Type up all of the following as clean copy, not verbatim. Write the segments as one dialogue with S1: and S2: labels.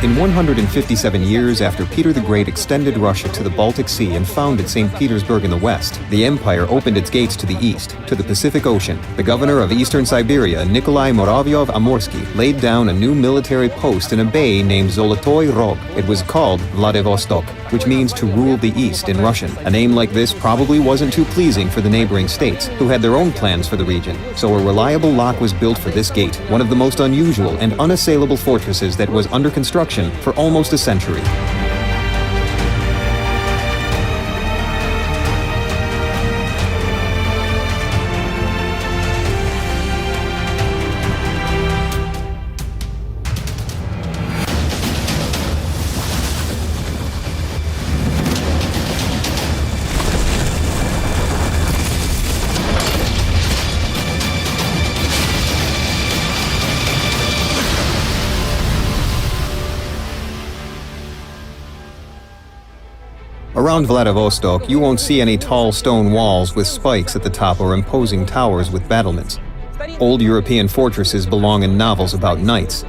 S1: In 157 years after Peter the Great extended Russia to the Baltic Sea and founded St. Petersburg in the west, the empire opened its gates to the east, to the Pacific Ocean. The governor of eastern Siberia, Nikolai Muravyov-Amursky, laid down a new military post in a bay named Zolotoy Rog. It was called Vladivostok, which means to rule the east in Russian. A name like this probably wasn't too pleasing for the neighboring states, who had their own plans for the region. So a reliable lock was built for this gate, one of the most unusual and unassailable fortresses that was under construction for almost a century. Around Vladivostok, you won't see any tall stone walls with spikes at the top or imposing towers with battlements. Old European fortresses belong in novels about knights.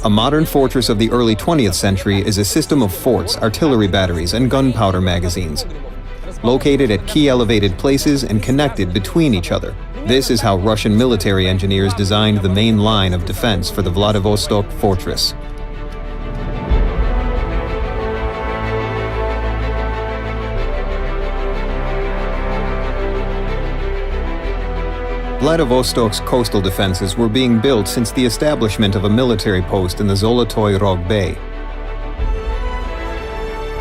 S1: A modern fortress of the early 20th century is a system of forts, artillery batteries, and gunpowder magazines, located at key elevated places and connected between each other. This is how Russian military engineers designed the main line of defense for the Vladivostok fortress. Vladivostok's coastal defenses were being built since the establishment of a military post in the Zolotoy Rog Bay.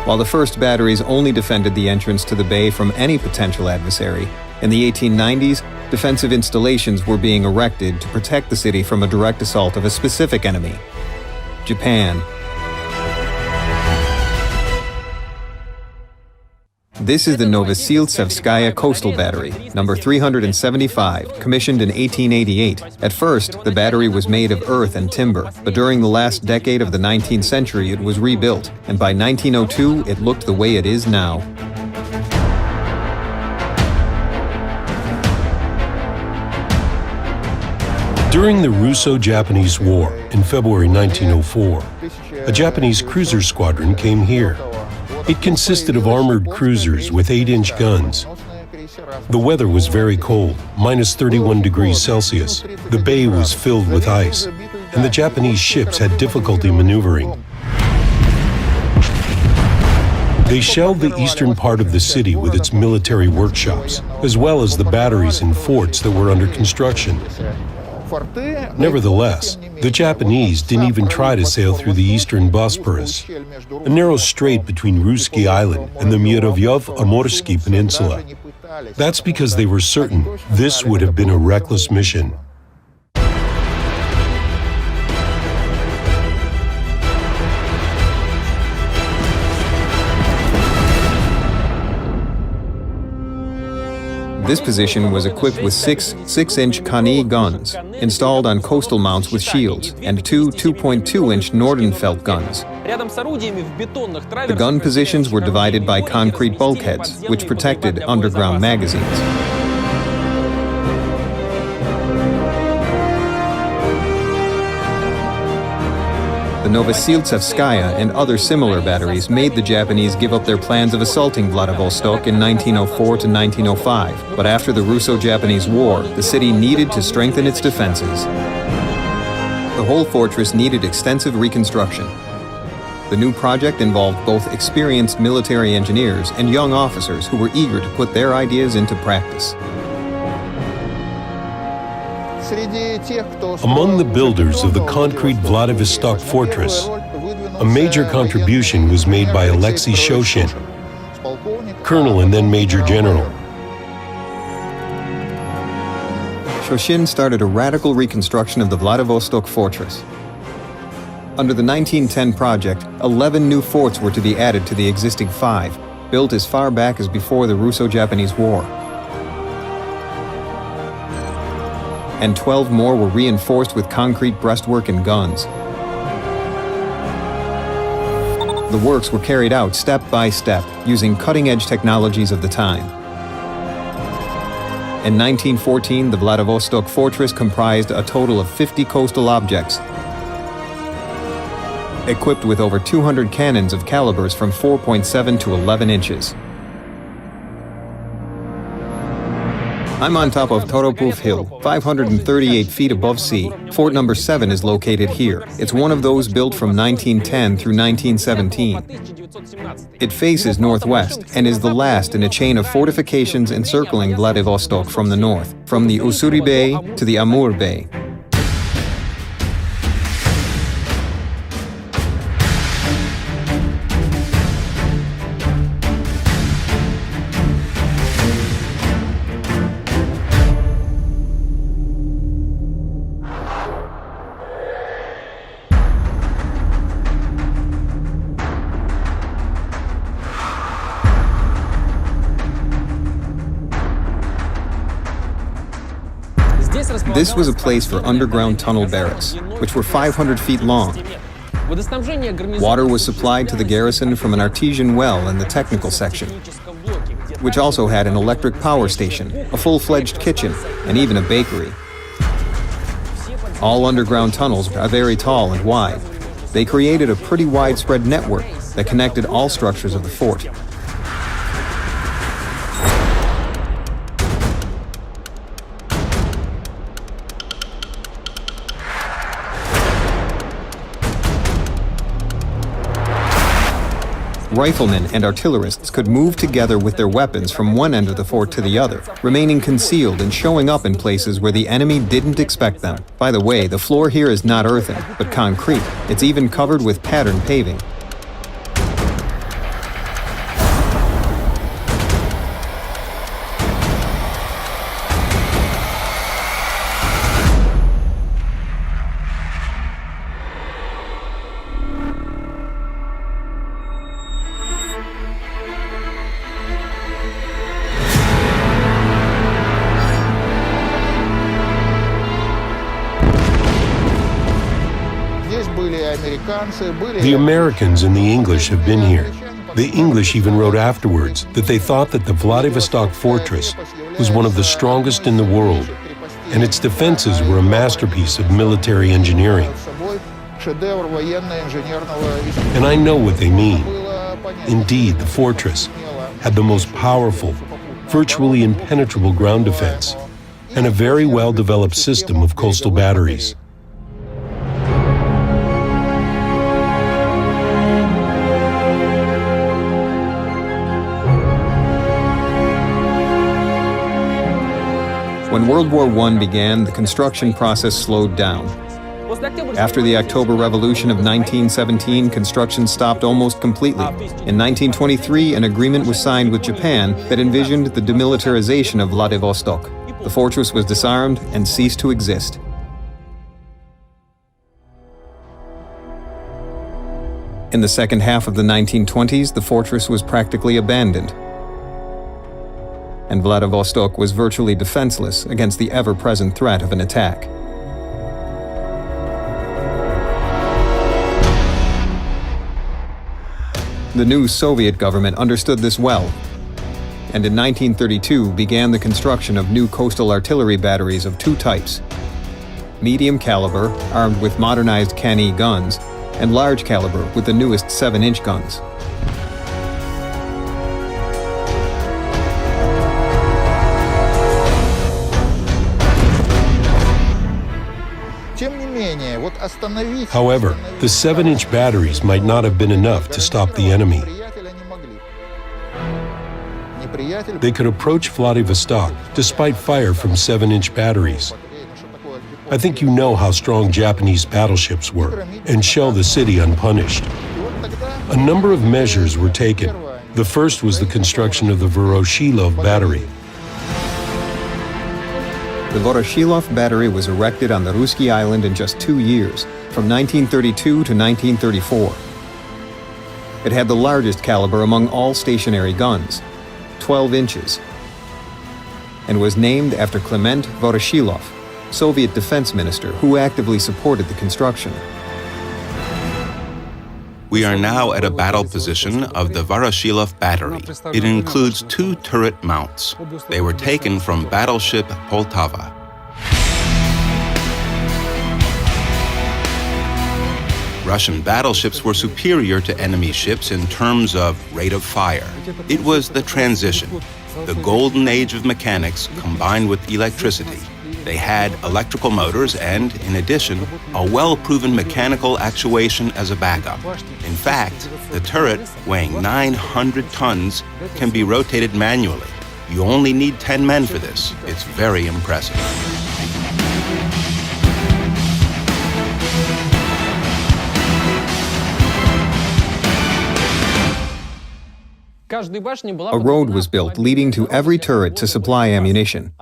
S1: While the first batteries only defended the entrance to the bay from any potential adversary, in the 1890s, defensive installations were being erected to protect the city from a direct assault of a specific enemy: Japan. This is the Novosiltsevskaya Coastal Battery, number 375, commissioned in 1888. At first, the battery was made of earth and timber, but during the last decade of the 19th century it was rebuilt, and by 1902 it looked the way it is now.
S2: During the Russo-Japanese War in February 1904, a Japanese cruiser squadron came here. It consisted of armored cruisers with 8-inch guns. The weather was very cold, minus 31 degrees Celsius. The bay was filled with ice, and the Japanese ships had difficulty maneuvering. They shelled the eastern part of the city with its military workshops, as well as the batteries and forts that were under construction. Nevertheless, the Japanese didn't even try to sail through the eastern Bosporus, a narrow strait between Russky Island and the Muravyev-Amursky Peninsula. That's because they were certain this would have been a reckless mission.
S1: This position was equipped with 6 6-inch Kani guns, installed on coastal mounts with shields, and 2 2.2-inch Nordenfeldt guns. The gun positions were divided by concrete bulkheads, which protected underground magazines. The Novosiltsevskaya and other similar batteries made the Japanese give up their plans of assaulting Vladivostok in 1904 to 1905, but after the Russo-Japanese War, the city needed to strengthen its defenses. The whole fortress needed extensive reconstruction. The new project involved both experienced military engineers and young officers who were eager to put their ideas into practice.
S2: Among the builders of the concrete Vladivostok fortress, a major contribution was made by Alexei Shoshin, colonel and then major general.
S1: Shoshin started a radical reconstruction of the Vladivostok fortress. Under the 1910 project, 11 new forts were to be added to the existing 5, built as far back as before the Russo-Japanese War. And 12 more were reinforced with concrete breastwork and guns. The works were carried out step by step, using cutting-edge technologies of the time. In 1914, the Vladivostok fortress comprised a total of 50 coastal objects. equipped with over 200 cannons of calibers from 4.7 to 11 inches. I'm on top of Toropuf Hill, 538 feet above sea. Fort number 7 is located here. It's one of those built from 1910 through 1917. It faces northwest and is the last in a chain of fortifications encircling Vladivostok from the north, from the Ussuri Bay to the Amur Bay. This was a place for underground tunnel barracks, which were 500 feet long. Water was supplied to the garrison from an artesian well in the technical section, which also had an electric power station, a full-fledged kitchen, and even a bakery. All underground tunnels are very tall and wide. They created a pretty widespread network that connected all structures of the fort. Riflemen and artillerists could move together with their weapons from one end of the fort to the other, remaining concealed and showing up in places where the enemy didn't expect them. By the way, the floor here is not earthen, but concrete. It's even covered with pattern paving.
S2: The Americans and the English have been here. The English even wrote afterwards that they thought that the Vladivostok fortress was one of the strongest in the world, and its defenses were a masterpiece of military engineering. And I know what they mean. Indeed, the fortress had the most powerful, virtually impenetrable ground defense, and a very well-developed system of coastal batteries.
S1: When World War I began, the construction process slowed down. After the October Revolution of 1917, construction stopped almost completely. In 1923, an agreement was signed with Japan that envisioned the demilitarization of Vladivostok. The fortress was disarmed and ceased to exist. In the second half of the 1920s, the fortress was practically abandoned, and Vladivostok was virtually defenseless against the ever-present threat of an attack. The new Soviet government understood this well, and in 1932 began the construction of new coastal artillery batteries of two types: medium caliber, armed with modernized Can-E guns, and large caliber with the newest 7-inch guns.
S2: However, the 7-inch batteries might not have been enough to stop the enemy. They could approach Vladivostok despite fire from 7-inch batteries. I think you know how strong Japanese battleships were and shell the city unpunished. A number of measures were taken. The first was the construction of the Voroshilov battery.
S1: The Voroshilov battery was erected on the Ruski Island in just 2 years, from 1932 to 1934. It had the largest caliber among all stationary guns, 12 inches, and was named after Klement Voroshilov, Soviet defense minister who actively supported the construction.
S3: We are now at a battle position of the Voroshilov battery. It includes 2 turret mounts. They were taken from battleship Poltava. Russian battleships were superior to enemy ships in terms of rate of fire. It was the transition, the golden age of mechanics combined with electricity. They had electrical motors and, in addition, a well-proven mechanical actuation as a backup. In fact, the turret, weighing 900 tons, can be rotated manually. You only need 10 men for this. It's very impressive.
S1: A road was built leading to every turret to supply ammunition.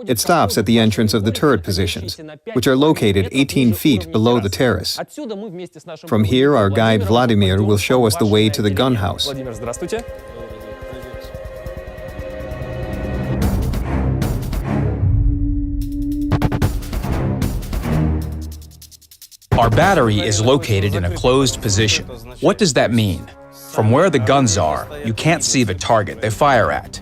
S1: It stops at the entrance of the turret positions, which are located 18 feet below the terrace. From here, our guide Vladimir will show us the way to the gun house.
S4: Our battery is located in a closed position. What does that mean? From where the guns are, you can't see the target they fire at.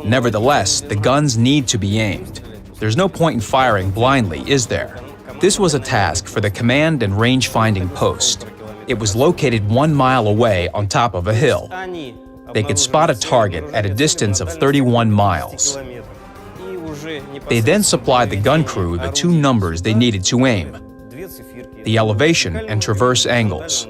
S4: Nevertheless, the guns need to be aimed. There's no point in firing blindly, is there? This was a task for the command and range finding post. It was located 1 mile away on top of a hill. They could spot a target at a distance of 31 miles. They then supplied the gun crew the 2 numbers they needed to aim: the elevation and traverse angles.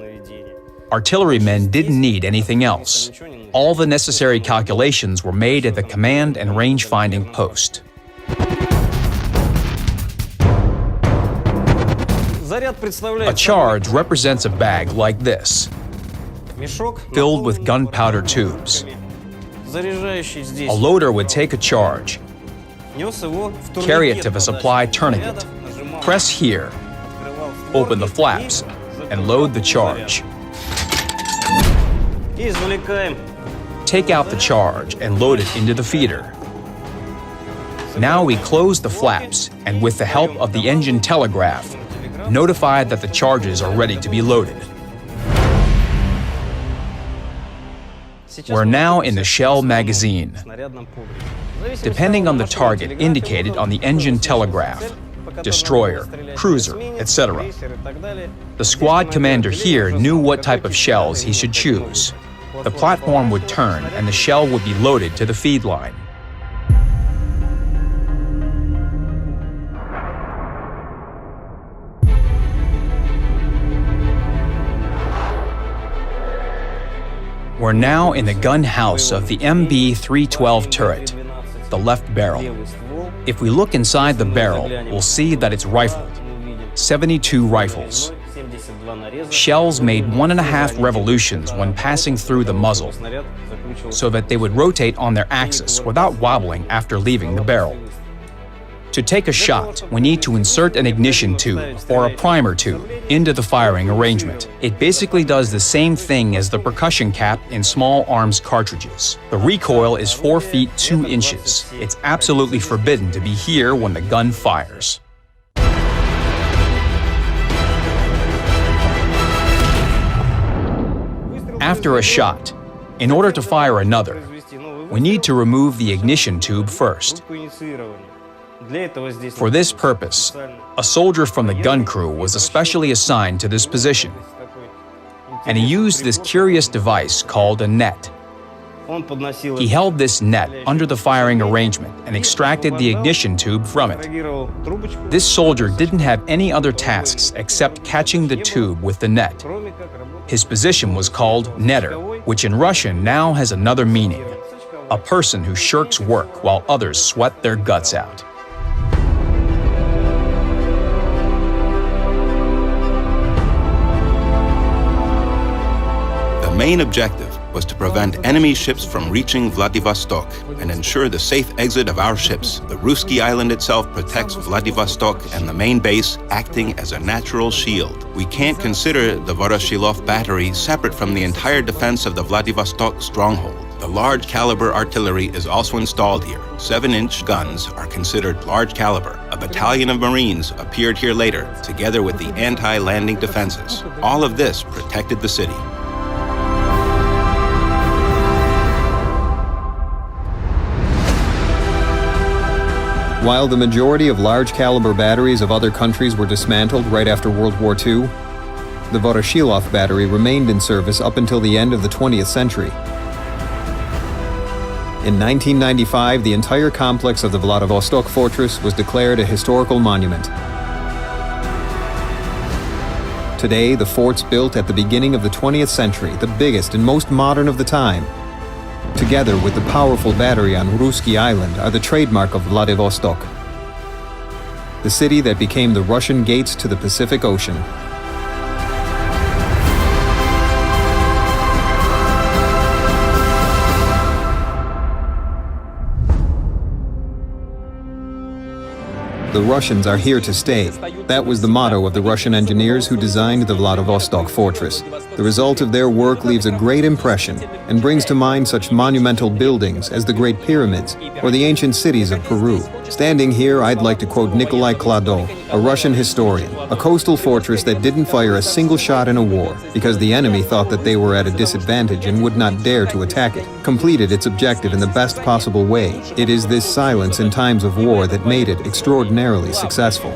S4: Artillerymen didn't need anything else. All the necessary calculations were made at the command and range finding post. A charge represents a bag like this, filled with gunpowder tubes. A loader would take a charge, carry it to the supply tourniquet, press here, open the flaps, and load the charge. Take out the charge and load it into the feeder. Now we close the flaps and, with the help of the engine telegraph, notify that the charges are ready to be loaded. We're now in the shell magazine. Depending on the target indicated on the engine telegraph, destroyer, cruiser, etc. The squad commander here knew what type of shells he should choose. The platform would turn and the shell would be loaded to the feed line. We're now in the gun house of the MB-312 turret, the left barrel. If we look inside the barrel, we'll see that it's rifled. 72 rifles. Shells made 1.5 revolutions when passing through the muzzle, so that they would rotate on their axis without wobbling after leaving the barrel. To take a shot, we need to insert an ignition tube, or a primer tube, into the firing arrangement. It basically does the same thing as the percussion cap in small arms cartridges. The recoil is 4 feet 2 inches. It's absolutely forbidden to be here when the gun fires. After a shot, in order to fire another, we need to remove the ignition tube first. For this purpose, a soldier from the gun crew was especially assigned to this position, and he used this curious device called a net. He held this net under the firing arrangement and extracted the ignition tube from it. This soldier didn't have any other tasks except catching the tube with the net. His position was called netter, which in Russian now has another meaning: a person who shirks work while others sweat their guts out.
S3: The main objective was to prevent enemy ships from reaching Vladivostok and ensure the safe exit of our ships. The Ruski Island itself protects Vladivostok and the main base, acting as a natural shield. We can't consider the Voroshilov battery separate from the entire defense of the Vladivostok stronghold. The large caliber artillery is also installed here. 7-inch guns are considered large caliber. A battalion of Marines appeared here later, together with the anti-landing defenses. All of this protected the city.
S1: While the majority of large-caliber batteries of other countries were dismantled right after World War II, The Voroshilov battery remained in service up until the end of the 20th century. In 1995, the entire complex of the Vladivostok fortress was declared a historical monument. Today, the forts built at the beginning of the 20th century, the biggest and most modern of the time, together with the powerful battery on Russky Island, are the trademark of Vladivostok, the city that became the Russian gates to the Pacific Ocean. The Russians are here to stay. That was the motto of the Russian engineers who designed the Vladivostok fortress. The result of their work leaves a great impression and brings to mind such monumental buildings as the Great Pyramids or the ancient cities of Peru. Standing here, I'd like to quote Nikolai Klado, a Russian historian, a coastal fortress that didn't fire a single shot in a war because the enemy thought that they were at a disadvantage and would not dare to attack it, completed its objective in the best possible way. It is this silence in times of war that made it extraordinarily successful.